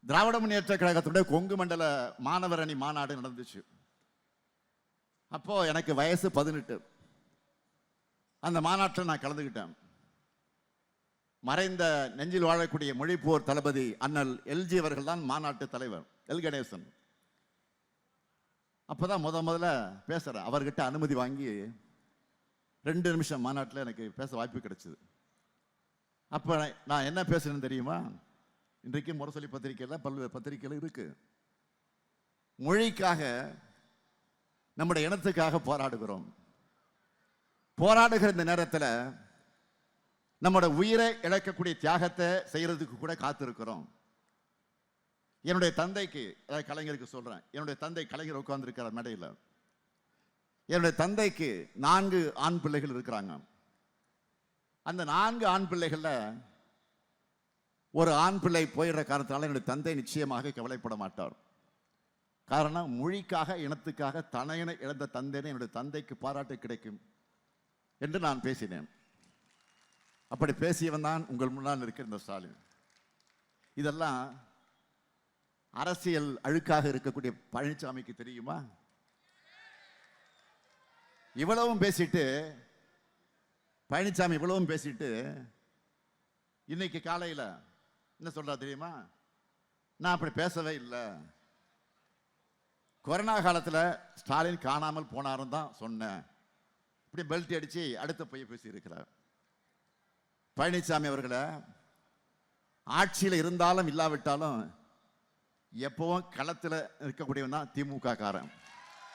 திராவிட முன்னேற்ற கழகத்துடைய கொங்கு மண்டல மாணவர் அணி மாநாடு நடந்துச்சு. அப்போ எனக்கு வயசு 18. அந்த மாநாட்டில் நான் கலந்துக்கிட்டேன். மறைந்த நெஞ்சில் வாழக்கூடிய மொழிப்போர் தளபதி அண்ணல் எல்ஜி அவர்கள் தான் மாநாட்டு தலைவர், எல் கணேசன். அப்போதான் முதல்ல பேசுகிறேன். அவர்கிட்ட அனுமதி வாங்கி 2 நிமிஷம் மாநாட்டில் எனக்கு பேச வாய்ப்பு கிடைச்சிது. அப்போ நான் என்ன பேசுறேன்னு தெரியுமா? இன்றைக்கு முரசொலி பத்திரிகையில் பல்வேறு பத்திரிகைகள் இருக்கு. மொழிக்காக, நம்முடைய இனத்துக்காக போராடுகிறோம். போராடுகிற இந்த நேரத்தில் நம்மளோட உயிரை இழக்கக்கூடிய தியாகத்தை செய்யறதுக்கு கூட காத்திருக்கிறோம். என்னுடைய தந்தைக்கு, அதாவது கலைஞருக்கு சொல்றேன், என்னுடைய தந்தை கலைஞர் உட்கார்ந்துருக்கிறார் மேடையில். என்னுடைய தந்தைக்கு 4 ஆண் பிள்ளைகள் இருக்கிறாங்க. அந்த 4 ஆண் பிள்ளைகள்ல ஒரு ஆண் பிள்ளை போயிடுற காரணத்தினால என்னுடைய தந்தை நிச்சயமாக கவலைப்பட மாட்டார். காரணம், மொழிக்காக, இனத்துக்காக தனையனை இழந்த தந்தைன்னு என்னுடைய தந்தைக்கு பாராட்டு கிடைக்கும் என்று நான் பேசினேன். அப்படி பேசியவன் தான் உங்கள் முன்னால் இருக்கிற இந்த ஸ்டாலின். இதெல்லாம் அரசியல் அழுக்காக இருக்கக்கூடிய பழனிசாமிக்கு தெரியுமா? இவ்வளவும் பேசிட்டு, பழனிசாமி இவ்வளவும் பேசிட்டு இன்னைக்கு காலையில் என்ன சொல்றா தெரியுமா? நான் அப்படி பேசவே இல்லை, கொரோனா காலத்தில் ஸ்டாலின் காணாமல் போனாரும் தான் சொன்னேன், இப்படி பெல்ட் அடிச்சு அடுத்த போய் பேசி இருக்கிறார். பழனிசாமி அவர்களை ஆட்சியில் இருந்தாலும் இல்லாவிட்டாலும் எப்பவும் களத்தில் இருக்கக்கூடியவன் தான் திமுக காரன்.